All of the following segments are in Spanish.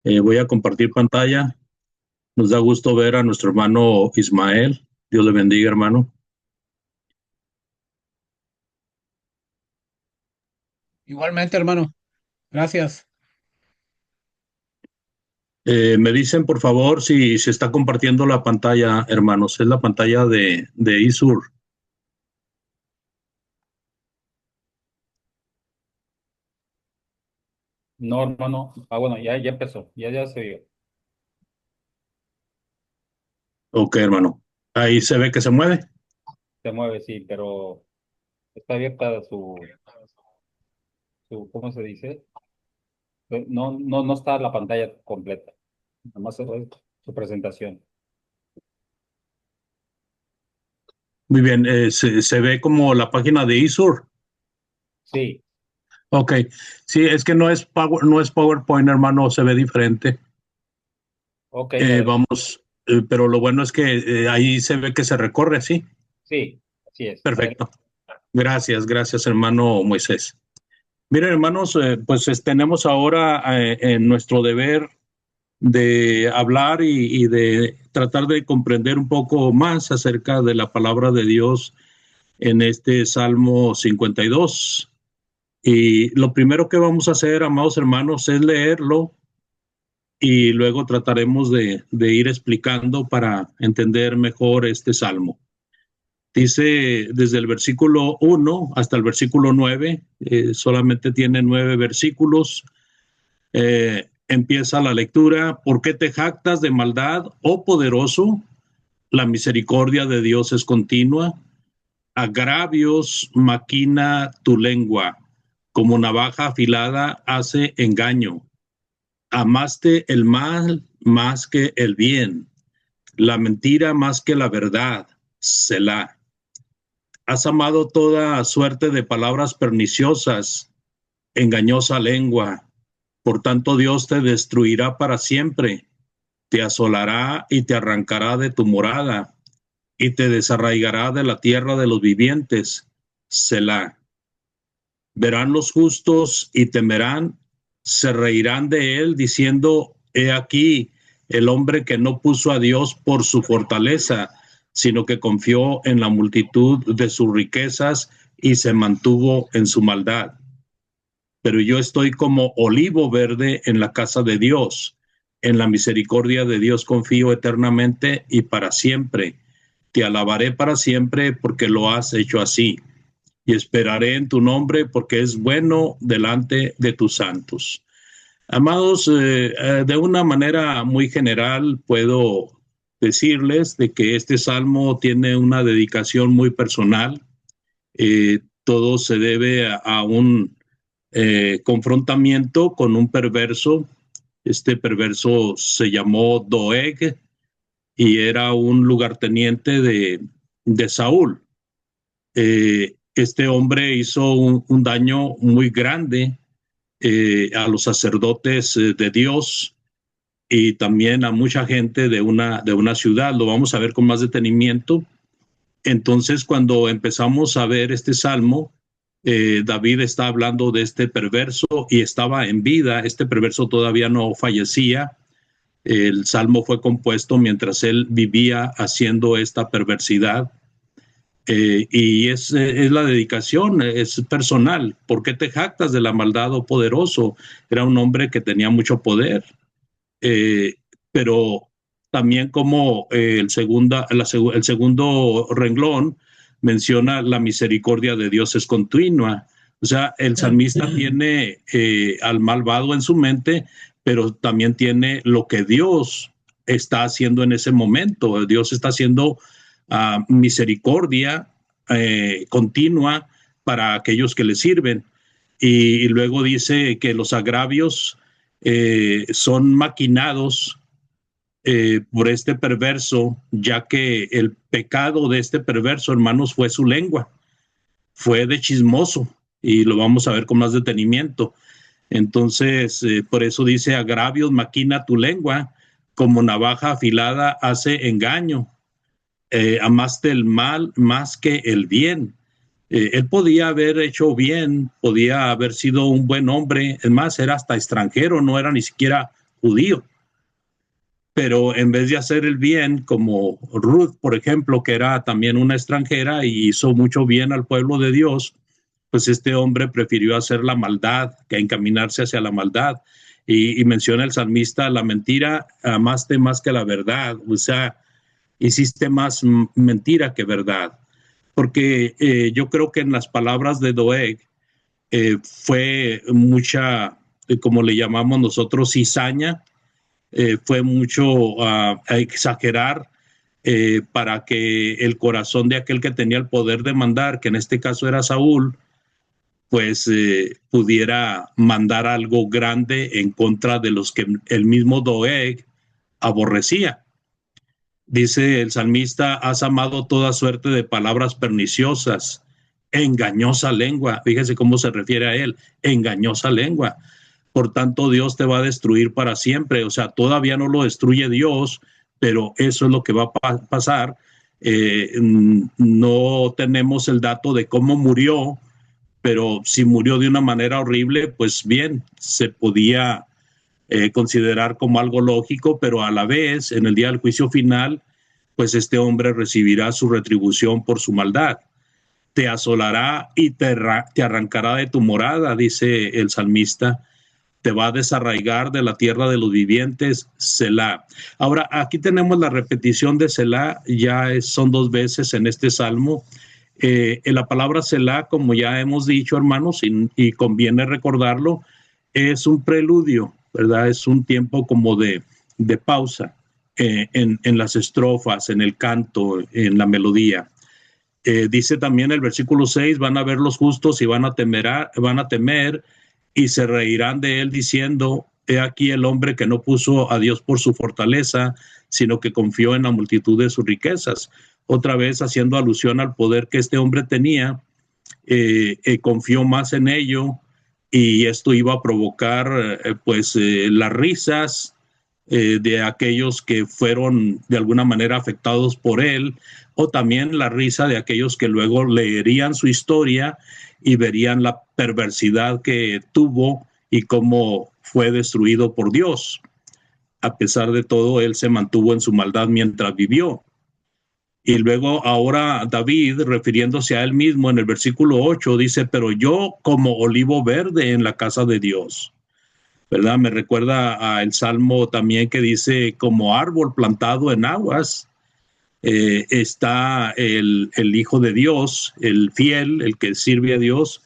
Voy a compartir pantalla. Nos da gusto ver a nuestro hermano Ismael. Dios le bendiga, hermano. Igualmente, hermano. Gracias. Me dicen, por favor, si se está compartiendo la pantalla, hermanos. Es la pantalla de ISUR. No, hermano. Bueno, ya empezó. Ya se vio. Ok, hermano. Ahí se ve que se mueve. Se mueve, sí, pero está abierta ¿cómo se dice? No está la pantalla completa. Nada más es su presentación. Muy bien. Se ve como la página de ISUR. Sí, Ok. Sí, es que no es PowerPoint, hermano. Se ve diferente. ok, adelante. Vamos. Pero lo bueno es que ahí se ve que se recorre, ¿sí? Sí, así es. Adelante. Perfecto. Gracias, hermano Moisés. Miren, hermanos, tenemos ahora en nuestro deber de hablar y de tratar de comprender un poco más acerca de la palabra de Dios en este Salmo 52. Y lo primero que vamos a hacer, amados hermanos, es leerlo y luego trataremos de ir explicando para entender mejor este salmo. Dice desde el versículo 1 hasta el versículo 9, solamente tiene 9 versículos. Empieza la lectura. ¿Por qué te jactas de maldad, oh poderoso? La misericordia de Dios es continua. Agravios maquina tu lengua, como navaja afilada hace engaño. Amaste el mal más que el bien, la mentira más que la verdad. Selah. Has amado toda suerte de palabras perniciosas, engañosa lengua. Por tanto, Dios te destruirá para siempre, te asolará y te arrancará de tu morada, y te desarraigará de la tierra de los vivientes. Selah. Verán los justos y temerán, se reirán de él, diciendo: He aquí el hombre que no puso a Dios por su fortaleza, sino que confió en la multitud de sus riquezas y se mantuvo en su maldad. Pero yo estoy como olivo verde en la casa de Dios. En la misericordia de Dios confío eternamente y para siempre. Te alabaré para siempre porque lo has hecho así. Y esperaré en tu nombre porque es bueno delante de tus santos. Amados, de una manera muy general puedo decirles de que este salmo tiene una dedicación muy personal. Todo se debe a un confrontamiento con un perverso. Este perverso se llamó Doeg y era un lugarteniente de Saúl. Este hombre hizo un daño muy grande a los sacerdotes de Dios y también a mucha gente de una ciudad. Lo vamos a ver con más detenimiento. Entonces, cuando empezamos a ver este salmo, David está hablando de este perverso y estaba en vida. Este perverso todavía no fallecía. El salmo fue compuesto mientras él vivía haciendo esta perversidad. Es la dedicación, es personal. ¿Por qué te jactas de la maldad, oh poderoso? Era un hombre que tenía mucho poder, eh, pero también como el segundo renglón menciona la misericordia de Dios es continua. O sea, el salmista tiene al malvado en su mente, pero también tiene lo que Dios está haciendo en ese momento. Dios está haciendo misericordia continua para aquellos que le sirven. Y luego dice que los agravios son maquinados por este perverso, ya que el pecado de este perverso, hermanos, fue su lengua, fue de chismoso, y lo vamos a ver con más detenimiento. Entonces, por eso dice: agravios maquina tu lengua, como navaja afilada hace engaño. Amaste el mal más que el bien. Él podía haber hecho bien, podía haber sido un buen hombre, es más, era hasta extranjero, no era ni siquiera judío. Pero en vez de hacer el bien, como Ruth, por ejemplo, que era también una extranjera y hizo mucho bien al pueblo de Dios, pues este hombre prefirió hacer la maldad que encaminarse hacia la maldad. Y menciona el salmista, la mentira amaste más que la verdad, o sea, hiciste más mentira que verdad. Porque yo creo que en las palabras de Doeg fue mucha, como le llamamos nosotros, cizaña, fue mucho a exagerar para que el corazón de aquel que tenía el poder de mandar, que en este caso era Saúl, pues pudiera mandar algo grande en contra de los que el mismo Doeg aborrecía. Dice el salmista, has amado toda suerte de palabras perniciosas, engañosa lengua. Fíjese cómo se refiere a él, engañosa lengua. Por tanto, Dios te va a destruir para siempre. O sea, todavía no lo destruye Dios, pero eso es lo que va a pasar. No tenemos el dato de cómo murió, pero si murió de una manera horrible, pues bien, se podía considerar como algo lógico, pero a la vez, en el día del juicio final, pues este hombre recibirá su retribución por su maldad. Te asolará y te arrancará de tu morada, dice el salmista, te va a desarraigar de la tierra de los vivientes, Selah. Ahora, aquí tenemos la repetición de Selah, son 2 veces en este salmo. En la palabra Selah, como ya hemos dicho, hermanos, y conviene recordarlo, es un preludio, ¿verdad? Es un tiempo como de pausa en las estrofas, en el canto, en la melodía. Dice también el versículo 6, van a ver los justos y van a temer y se reirán de él diciendo, he aquí el hombre que no puso a Dios por su fortaleza, sino que confió en la multitud de sus riquezas. Otra vez haciendo alusión al poder que este hombre tenía, confió más en ello y esto iba a provocar las risas de aquellos que fueron de alguna manera afectados por él, o también la risa de aquellos que luego leerían su historia y verían la perversidad que tuvo y cómo fue destruido por Dios. A pesar de todo, él se mantuvo en su maldad mientras vivió. Y luego ahora David, refiriéndose a él mismo en el versículo 8, dice, pero yo como olivo verde en la casa de Dios, ¿verdad? Me recuerda al Salmo también que dice, como árbol plantado en aguas, está el Hijo de Dios, el fiel, el que sirve a Dios,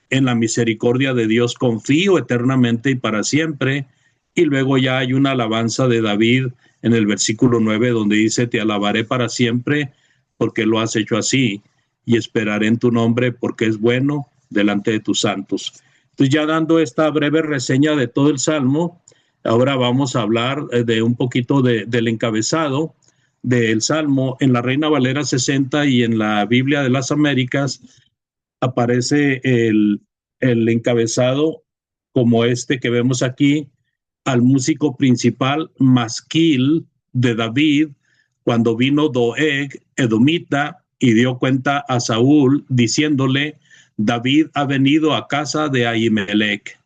en la misericordia de Dios confío eternamente y para siempre. Y luego ya hay una alabanza de David en el versículo 9, donde dice, te alabaré para siempre porque lo has hecho así, y esperaré en tu nombre porque es bueno delante de tus santos. Entonces, ya dando esta breve reseña de todo el Salmo, ahora vamos a hablar de un poquito del encabezado del Salmo. En la Reina Valera 60 y en la Biblia de las Américas aparece el encabezado como este que vemos aquí, al músico principal Masquil de David, cuando vino Doeg, edomita, y dio cuenta a Saúl, diciéndole, David ha venido a casa de Ahimelech.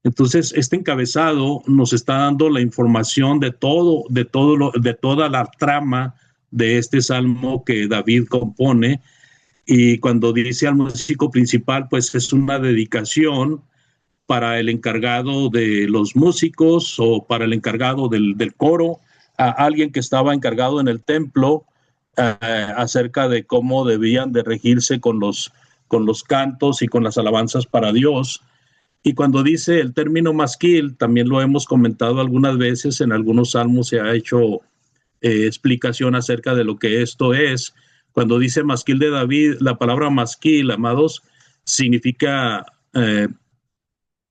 Entonces, este encabezado nos está dando la información de toda la trama de este salmo que David compone. Y cuando dice al músico principal, pues es una dedicación para el encargado de los músicos o para el encargado del coro, a alguien que estaba encargado en el templo acerca de cómo debían de regirse con los cantos y con las alabanzas para Dios. Y cuando dice el término masquil, también lo hemos comentado algunas veces, en algunos salmos se ha hecho explicación acerca de lo que esto es. Cuando dice masquil de David, la palabra masquil, amados, significa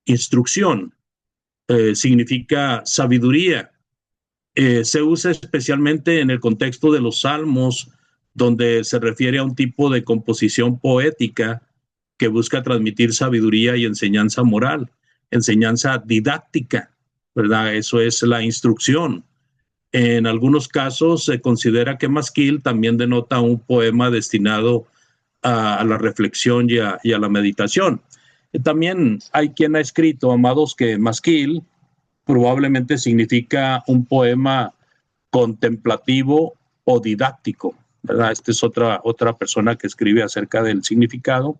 instrucción, significa sabiduría. Se usa especialmente en el contexto de los salmos, donde se refiere a un tipo de composición poética que busca transmitir sabiduría y enseñanza moral, enseñanza didáctica, ¿verdad? Eso es la instrucción. En algunos casos se considera que masquil también denota un poema destinado a la reflexión y a la meditación. También hay quien ha escrito, amados, que masquil probablemente significa un poema contemplativo o didáctico, ¿verdad? Esta es otra persona que escribe acerca del significado.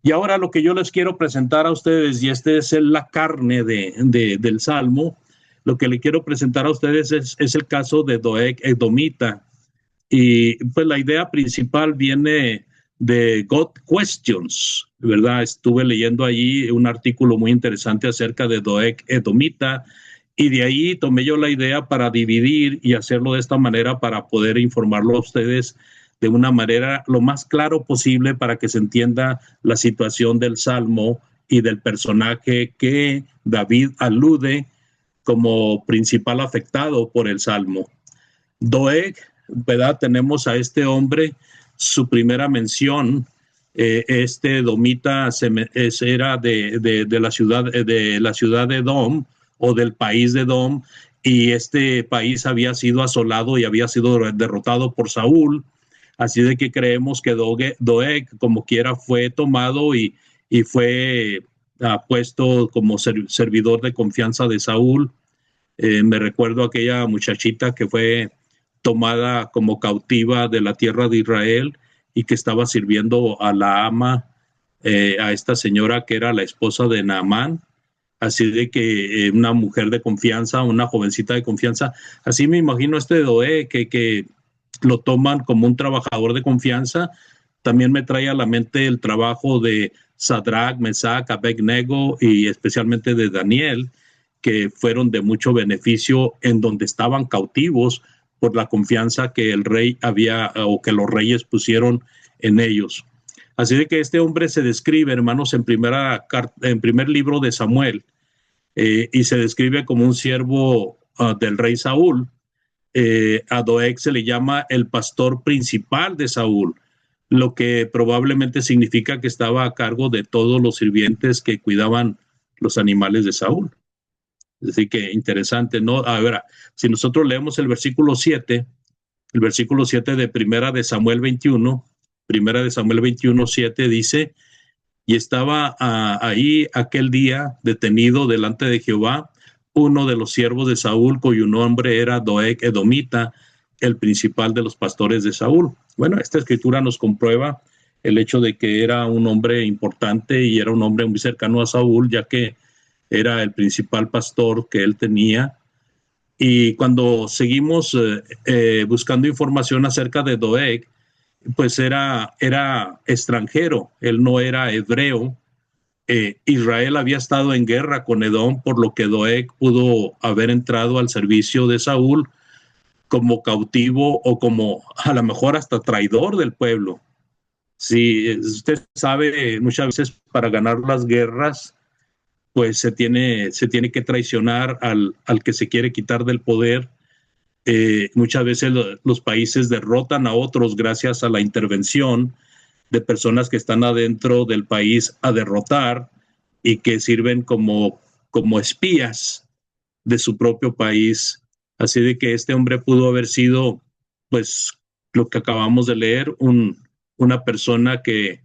Y ahora lo que yo les quiero presentar a ustedes, y este es la carne del Salmo, lo que le quiero presentar a ustedes es el caso de Doeg Edomita. Y pues la idea principal viene de God Questions, ¿verdad? Estuve leyendo allí un artículo muy interesante acerca de Doeg Edomita, y de ahí tomé yo la idea para dividir y hacerlo de esta manera para poder informarlo a ustedes de una manera lo más claro posible para que se entienda la situación del Salmo y del personaje que David alude como principal afectado por el Salmo. Doeg, ¿verdad? Tenemos a este hombre, su primera mención, este Domita era de la ciudad de Edom o del país de Edom, y este país había sido asolado y había sido derrotado por Saúl, así de que creemos que Doeg como quiera fue tomado y fue puesto como servidor de confianza de Saúl. Me recuerdo aquella muchachita que fue tomada como cautiva de la tierra de Israel y que estaba sirviendo a la ama, a esta señora que era la esposa de Naamán. Así de que una mujer de confianza, una jovencita de confianza, así me imagino este Doeg que lo toman como un trabajador de confianza. También me trae a la mente el trabajo de Sadrach, Mesach, Abednego y especialmente de Daniel, que fueron de mucho beneficio en donde estaban cautivos por la confianza que el rey había o que los reyes pusieron en ellos. Así de que este hombre se describe, hermanos, en primer libro de Samuel, y se describe como un siervo del rey Saúl. A Doeg se le llama el pastor principal de Saúl, lo que probablemente significa que estaba a cargo de todos los sirvientes que cuidaban los animales de Saúl. Así que interesante, ¿no? A ver, si nosotros leemos el versículo 7 de Primera de Samuel 21, 7 dice, y estaba ahí aquel día detenido delante de Jehová uno de los siervos de Saúl, cuyo nombre era Doeg Edomita, el principal de los pastores de Saúl. Bueno, esta escritura nos comprueba el hecho de que era un hombre importante y era un hombre muy cercano a Saúl, ya que era el principal pastor que él tenía. Y cuando seguimos buscando información acerca de Doeg, pues era extranjero, él no era hebreo. Israel había estado en guerra con Edom, por lo que Doeg pudo haber entrado al servicio de Saúl como cautivo o como a lo mejor hasta traidor del pueblo. Si usted sabe, muchas veces para ganar las guerras, pues se tiene que traicionar al que se quiere quitar del poder. Muchas veces los países derrotan a otros gracias a la intervención de personas que están adentro del país a derrotar y que sirven como espías de su propio país. Así de que este hombre pudo haber sido, pues, lo que acabamos de leer, una persona que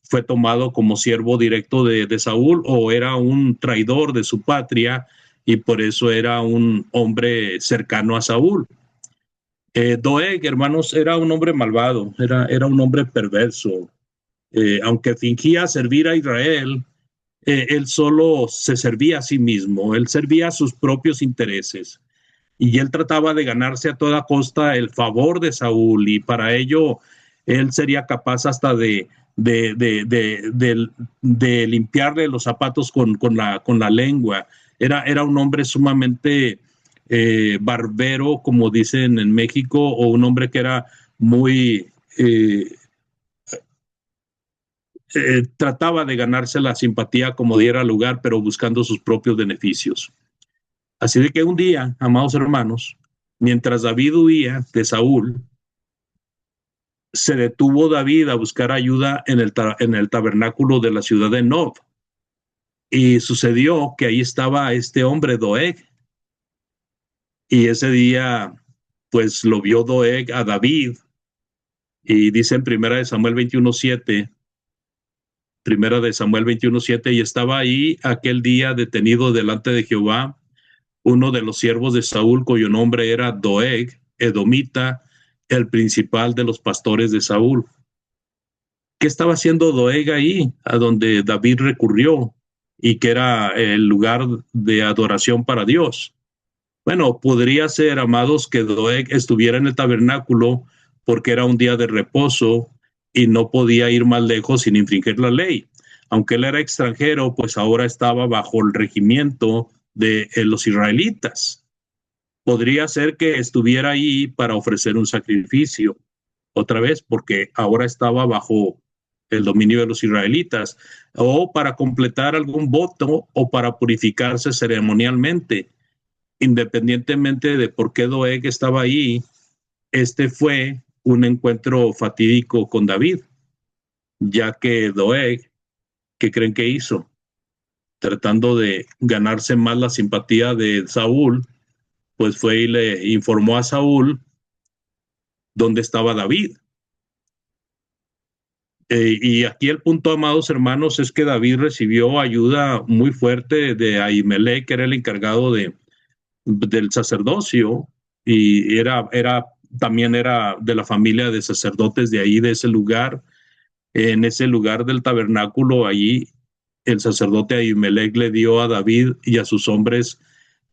fue tomado como siervo directo de Saúl, o era un traidor de su patria y por eso era un hombre cercano a Saúl. Doeg, hermanos, era un hombre malvado, era un hombre perverso. Aunque fingía servir a Israel, él solo se servía a sí mismo, él servía a sus propios intereses y él trataba de ganarse a toda costa el favor de Saúl, y para ello él sería capaz hasta de limpiarle los zapatos con la lengua. Era un hombre sumamente barbero, como dicen en México, o un hombre que era muy... trataba de ganarse la simpatía como diera lugar, pero buscando sus propios beneficios. Así de que un día, amados hermanos, mientras David huía de Saúl, se detuvo David a buscar ayuda en el tabernáculo de la ciudad de Nob. Y sucedió que ahí estaba este hombre Doeg. Y ese día, pues lo vio Doeg a David. Y dice en 1 Samuel 21:7, Primera de Samuel 21:7, y estaba ahí aquel día detenido delante de Jehová uno de los siervos de Saúl, cuyo nombre era Doeg, edomita, el principal de los pastores de Saúl. ¿Qué estaba haciendo Doeg ahí, a donde David recurrió y que era el lugar de adoración para Dios? Bueno, podría ser, amados, que Doeg estuviera en el tabernáculo porque era un día de reposo y no podía ir más lejos sin infringir la ley. Aunque él era extranjero, pues ahora estaba bajo el regimiento de los israelitas. Podría ser que estuviera ahí para ofrecer un sacrificio, otra vez, porque ahora estaba bajo el dominio de los israelitas, o para completar algún voto o para purificarse ceremonialmente. Independientemente de por qué Doeg estaba ahí, este fue un encuentro fatídico con David, ya que Doeg, ¿qué creen que hizo? Tratando de ganarse más la simpatía de Saúl, pues fue y le informó a Saúl dónde estaba David. Y aquí el punto, amados hermanos, es que David recibió ayuda muy fuerte de Ahimelech, que era el encargado del sacerdocio, y también era de la familia de sacerdotes de ahí, de ese lugar. En ese lugar del tabernáculo, allí el sacerdote Ahimelech le dio a David y a sus hombres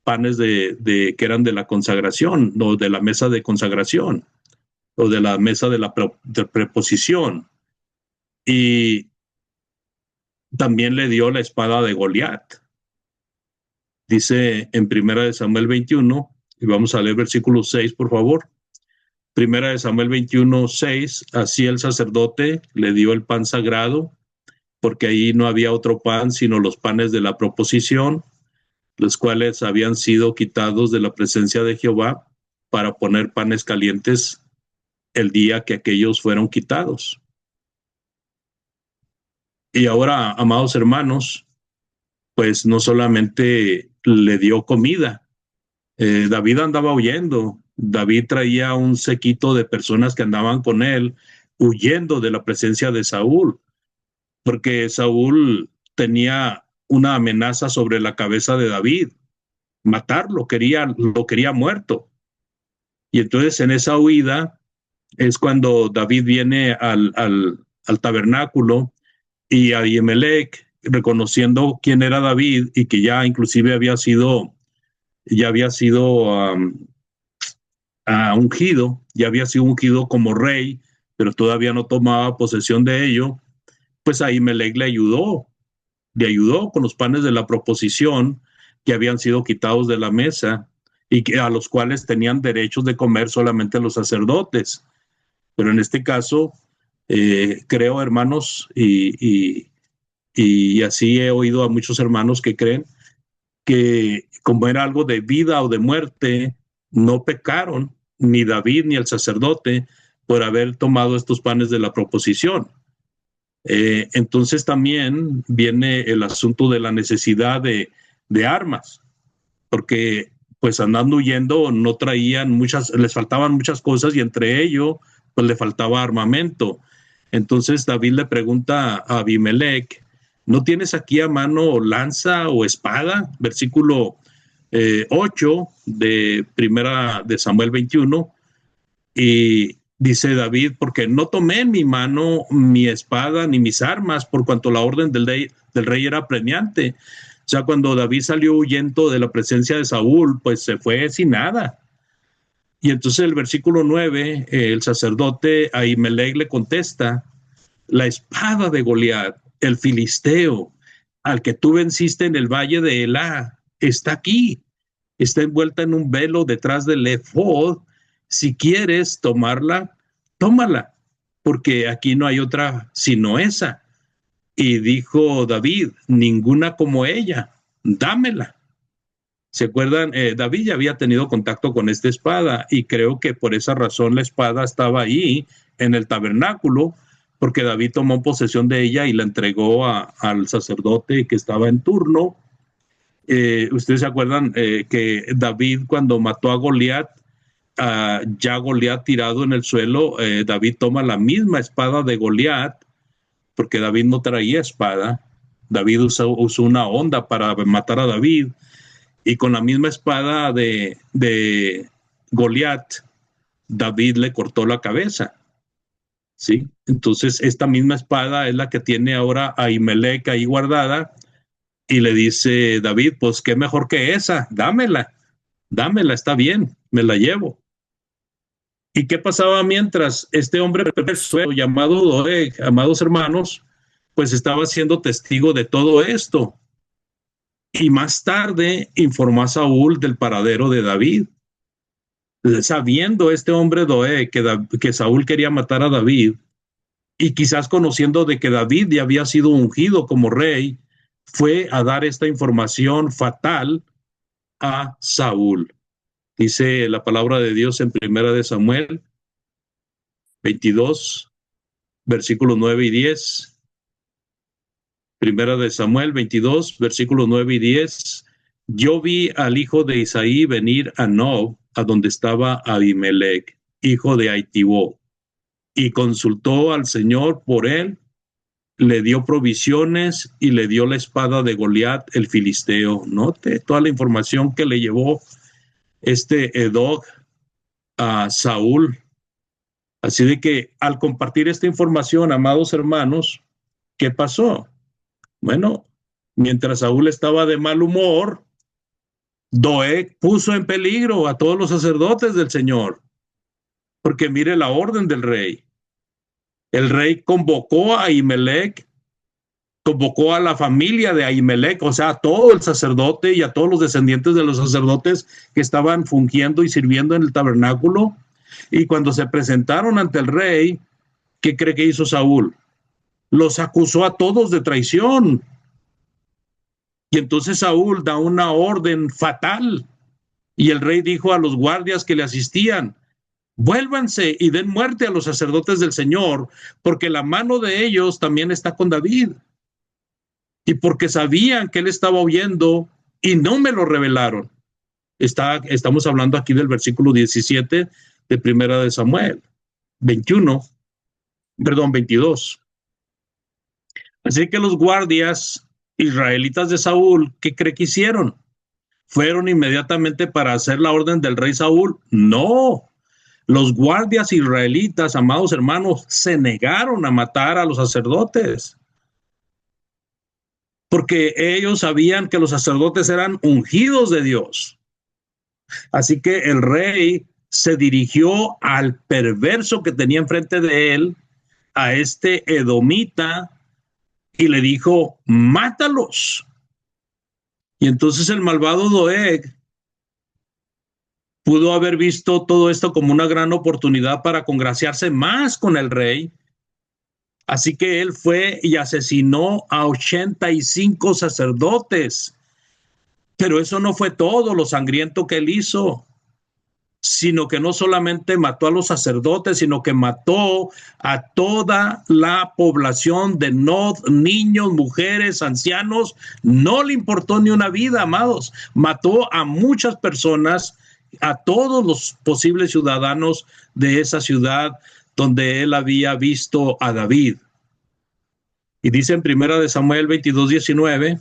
panes que eran de la consagración, o de la mesa de consagración, o de la mesa de preposición. Y también le dio la espada de Goliat. Dice en Primera de Samuel 21, y vamos a leer versículo 6, por favor. Primera de Samuel 21:6, así el sacerdote le dio el pan sagrado, porque ahí no había otro pan sino los panes de la proposición, los cuales habían sido quitados de la presencia de Jehová para poner panes calientes el día que aquellos fueron quitados. Y ahora, amados hermanos, pues no solamente le dio comida, David andaba huyendo. David traía un séquito de personas que andaban con él, huyendo de la presencia de Saúl, porque Saúl tenía una amenaza sobre la cabeza de David, matarlo, lo quería muerto. Y entonces en esa huida es cuando David viene al tabernáculo, y Ahimelech, reconociendo quién era David y que ya inclusive había sido ungido, ya había sido ungido como rey, pero todavía no tomaba posesión de ello, pues Ahimelech le ayudó con los panes de la proposición que habían sido quitados de la mesa y a los cuales tenían derechos de comer solamente los sacerdotes. Pero en este caso, creo, hermanos, y así he oído a muchos hermanos que creen que como era algo de vida o de muerte, no pecaron ni David ni el sacerdote por haber tomado estos panes de la proposición. Entonces también viene el asunto de la necesidad de armas, porque pues andando huyendo no traían les faltaban muchas cosas, y entre ello pues le faltaba armamento. Entonces David le pregunta a Abimelech, ¿no tienes aquí a mano lanza o espada? Versículo 8 de Primera de Samuel 21, y dice David, porque no tomé en mi mano mi espada ni mis armas, por cuanto la orden del rey era apremiante. O sea, cuando David salió huyendo de la presencia de Saúl, pues se fue sin nada. Y entonces el versículo 9, el sacerdote Ahimelech le contesta, la espada de Goliat, el filisteo, al que tú venciste en el valle de Elá, está aquí, está envuelta en un velo detrás del efod. Si quieres tomarla, tómala, porque aquí no hay otra sino esa. Y dijo David, ninguna como ella, dámela. ¿Se acuerdan? David ya había tenido contacto con esta espada, y creo que por esa razón la espada estaba ahí en el tabernáculo, porque David tomó posesión de ella y la entregó al sacerdote que estaba en turno. Ustedes se acuerdan que David, cuando mató a Goliat, ya Goliat tirado en el suelo, David toma la misma espada de Goliat porque David no traía espada. David usó una honda para matar a David, y con la misma espada de Goliat, David le cortó la cabeza. ¿Sí? Entonces, esta misma espada es la que tiene ahora a Ahimelech ahí guardada, y le dice David, pues qué mejor que esa, dámela, está bien, me la llevo. ¿Y qué pasaba mientras este hombre perverso llamado Doeg, amados hermanos, pues estaba siendo testigo de todo esto? Y más tarde informó a Saúl del paradero de David. Sabiendo este hombre Doeg que Saúl quería matar a David, y quizás conociendo de que David ya había sido ungido como rey, fue a dar esta información fatal a Saúl. Dice la palabra de Dios en Primera de Samuel 22, versículos 9 y 10. Primera de Samuel 22, versículos 9 y 10. Yo vi al hijo de Isaí venir a Nob, a donde estaba Abimelech, hijo de Aitibó, y consultó al Señor por él, le dio provisiones y le dio la espada de Goliat el filisteo. Note toda la información que le llevó este Edog a Saúl. Así de que al compartir esta información, amados hermanos, ¿qué pasó? Bueno, mientras Saúl estaba de mal humor, Doeg puso en peligro a todos los sacerdotes del Señor, porque mire la orden del rey. El rey convocó a Ahimelech, convocó a la familia de Ahimelech, o sea, a todo el sacerdote y a todos los descendientes de los sacerdotes que estaban fungiendo y sirviendo en el tabernáculo. Y cuando se presentaron ante el rey, ¿qué cree que hizo Saúl? Los acusó a todos de traición. Y entonces Saúl da una orden fatal. Y el rey dijo a los guardias que le asistían, vuélvanse y den muerte a los sacerdotes del Señor, porque la mano de ellos también está con David. Y porque sabían que él estaba huyendo y no me lo revelaron. Estamos hablando aquí del versículo 17 de Primera de Samuel 22. Así que los guardias israelitas de Saúl, ¿qué cree que hicieron? ¿Fueron inmediatamente para hacer la orden del rey Saúl? No. Los guardias israelitas, amados hermanos, se negaron a matar a los sacerdotes, porque ellos sabían que los sacerdotes eran ungidos de Dios. Así que el rey se dirigió al perverso que tenía enfrente de él, a este edomita, y le dijo, mátalos. Y entonces el malvado Doeg pudo haber visto todo esto como una gran oportunidad para congraciarse más con el rey. Así que él fue y asesinó a 85 sacerdotes. Pero eso no fue todo lo sangriento que él hizo, sino que no solamente mató a los sacerdotes, sino que mató a toda la población de Nob, niños, mujeres, ancianos. No le importó ni una vida, amados. Mató a muchas personas, a todos los posibles ciudadanos de esa ciudad donde él había visto a David. Y dice en Primera de Samuel 22:19,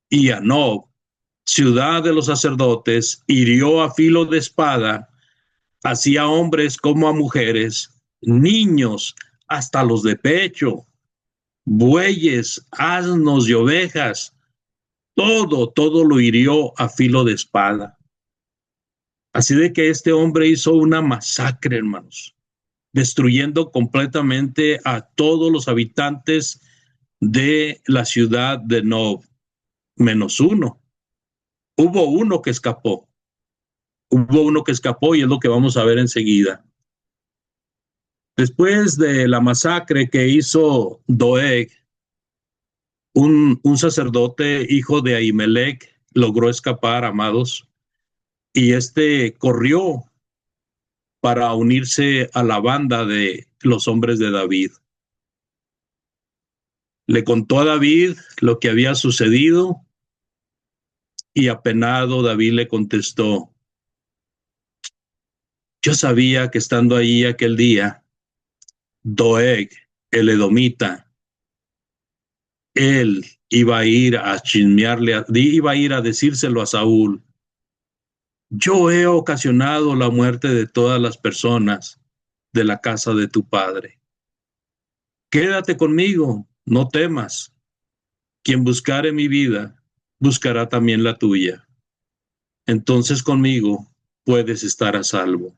y a Nob, ciudad de los sacerdotes, hirió a filo de espada, así a hombres como a mujeres, niños hasta los de pecho, bueyes, asnos y ovejas, todo lo hirió a filo de espada. Así de que este hombre hizo una masacre, hermanos, destruyendo completamente a todos los habitantes de la ciudad de Nob, menos uno. Hubo uno que escapó. Y es lo que vamos a ver enseguida. Después de la masacre que hizo Doeg, un sacerdote, hijo de Ahimelech, logró escapar, amados, y corrió para unirse a la banda de los hombres de David. Le contó a David lo que había sucedido, y apenado David le contestó, yo sabía que estando ahí aquel día, Doeg, el edomita, él iba a ir a chismearle, iba a ir a decírselo a Saúl. Yo he ocasionado la muerte de todas las personas de la casa de tu padre. Quédate conmigo, no temas. Quien buscare mi vida, buscará también la tuya. Entonces conmigo puedes estar a salvo.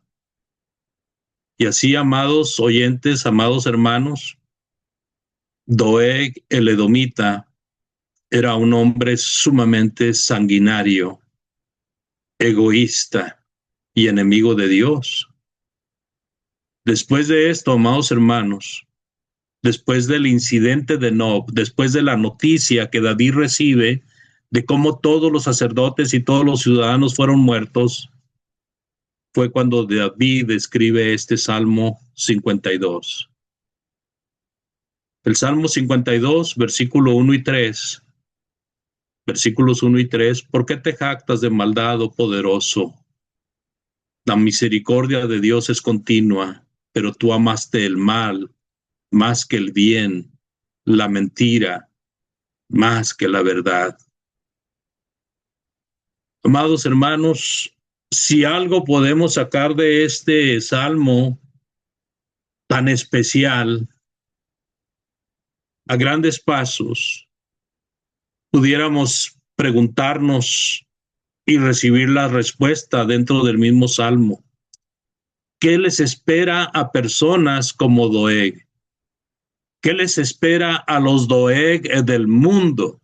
Y así, amados oyentes, amados hermanos, Doeg el edomita era un hombre sumamente sanguinario, egoísta y enemigo de Dios. Después de esto, amados hermanos, después del incidente de Nob, después de la noticia que David recibe de cómo todos los sacerdotes y todos los ciudadanos fueron muertos, fue cuando David escribe este Salmo 52. El Salmo 52, versículo 1 y 3. Versículos 1 y 3. ¿Por qué te jactas de maldad, oh poderoso? La misericordia de Dios es continua, pero tú amaste el mal más que el bien, la mentira más que la verdad. Amados hermanos, si algo podemos sacar de este salmo tan especial, a grandes pasos, pudiéramos preguntarnos y recibir la respuesta dentro del mismo salmo. ¿Qué les espera a personas como Doeg? ¿Qué les espera a los Doeg del mundo?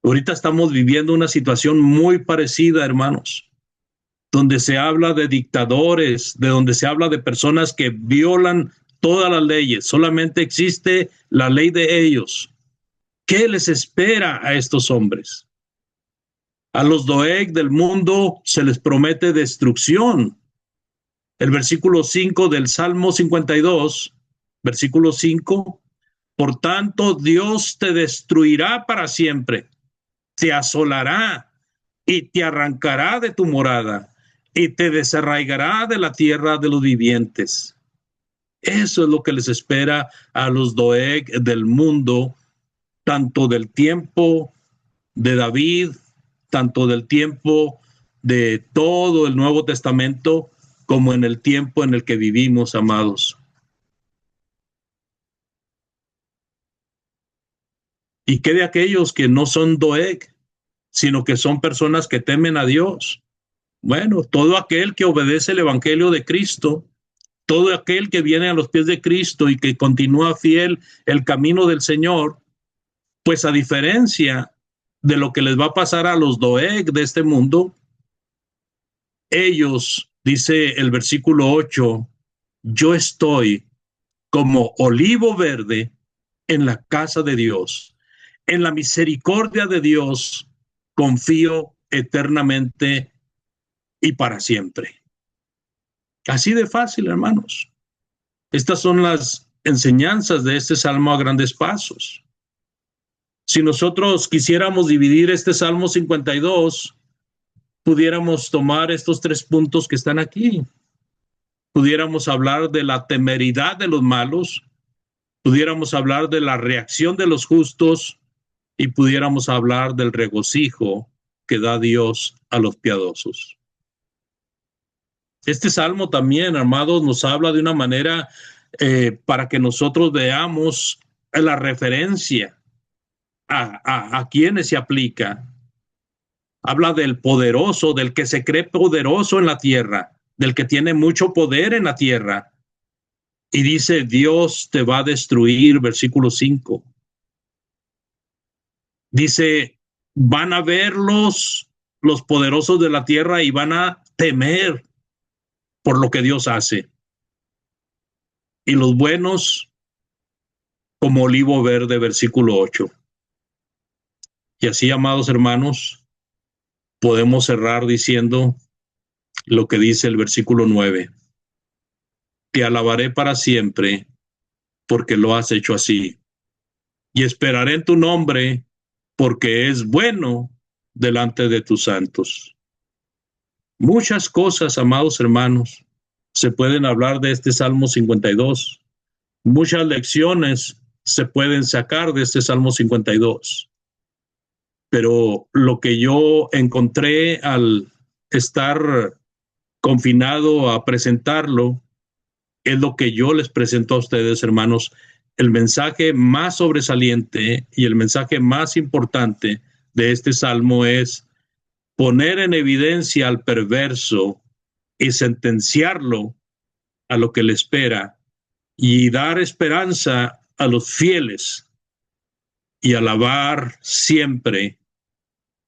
Ahorita estamos viviendo una situación muy parecida, hermanos, donde se habla de dictadores, de donde se habla de personas que violan todas las leyes. Solamente existe la ley de ellos. ¿Qué les espera a estos hombres? A los Doeg del mundo se les promete destrucción. El versículo 5 del Salmo 52, versículo 5, por tanto Dios te destruirá para siempre, te asolará y te arrancará de tu morada y te desarraigará de la tierra de los vivientes. Eso es lo que les espera a los Doeg del mundo, tanto del tiempo de David, tanto del tiempo de todo el Nuevo Testamento, como en el tiempo en el que vivimos, amados. ¿Y qué de aquellos que no son Doeg, sino que son personas que temen a Dios? Bueno, todo aquel que obedece el Evangelio de Cristo, todo aquel que viene a los pies de Cristo y que continúa fiel el camino del Señor, pues a diferencia de lo que les va a pasar a los Doeg de este mundo, ellos, dice el versículo 8, yo estoy como olivo verde en la casa de Dios. En la misericordia de Dios confío eternamente y para siempre. Así de fácil, hermanos. Estas son las enseñanzas de este salmo a grandes pasos. Si nosotros quisiéramos dividir este Salmo 52, pudiéramos tomar estos 3 puntos que están aquí. Pudiéramos hablar de la temeridad de los malos, pudiéramos hablar de la reacción de los justos y pudiéramos hablar del regocijo que da Dios a los piadosos. Este salmo también, amados, nos habla de una manera para que nosotros veamos la referencia a quienes se aplica. Habla del poderoso, del que se cree poderoso en la tierra, del que tiene mucho poder en la tierra. Y dice, Dios te va a destruir, versículo 5. Dice, van a ver los poderosos de la tierra y van a temer por lo que Dios hace. Y los buenos como olivo verde, versículo 8. Y así, amados hermanos, podemos cerrar diciendo lo que dice el versículo 9. Te alabaré para siempre, porque lo has hecho así. Y esperaré en tu nombre, porque es bueno delante de tus santos. Muchas cosas, amados hermanos, se pueden hablar de este Salmo 52. Muchas lecciones se pueden sacar de este Salmo 52. Pero lo que yo encontré al estar confinado a presentarlo es lo que yo les presento a ustedes, hermanos. El mensaje más sobresaliente y el mensaje más importante de este salmo es poner en evidencia al perverso y sentenciarlo a lo que le espera y dar esperanza a los fieles y alabar siempre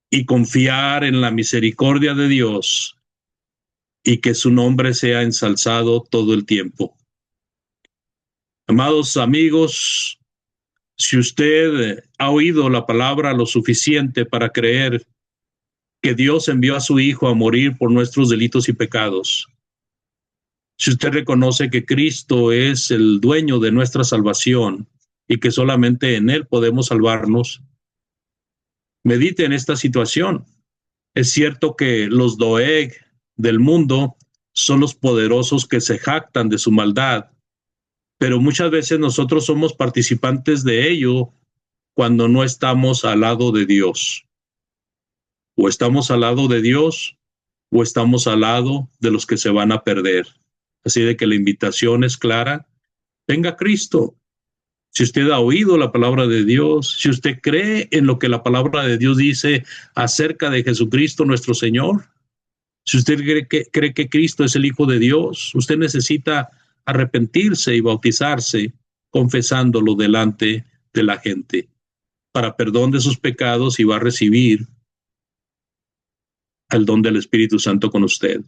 y confiar en la misericordia de Dios y que su nombre sea ensalzado todo el tiempo. Amados amigos, si usted ha oído la palabra lo suficiente para creer que Dios envió a su Hijo a morir por nuestros delitos y pecados, si usted reconoce que Cristo es el dueño de nuestra salvación y que solamente en Él podemos salvarnos, medite en esta situación. Es cierto que los Doeg del mundo son los poderosos que se jactan de su maldad, pero muchas veces nosotros somos participantes de ello cuando no estamos al lado de Dios. O estamos al lado de Dios o estamos al lado de los que se van a perder. Así de que la invitación es clara: venga Cristo. Si usted ha oído la palabra de Dios, si usted cree en lo que la palabra de Dios dice acerca de Jesucristo nuestro Señor, si usted cree que Cristo es el Hijo de Dios, usted necesita arrepentirse y bautizarse, confesándolo delante de la gente, para perdón de sus pecados, y va a recibir el don del Espíritu Santo con usted.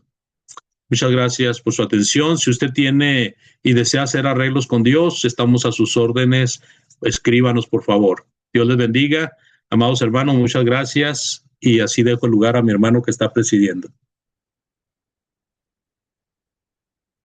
Muchas gracias por su atención. Si usted tiene y desea hacer arreglos con Dios, estamos a sus órdenes. Escríbanos, por favor. Dios les bendiga. Amados hermanos, muchas gracias. Y así dejo el lugar a mi hermano que está presidiendo.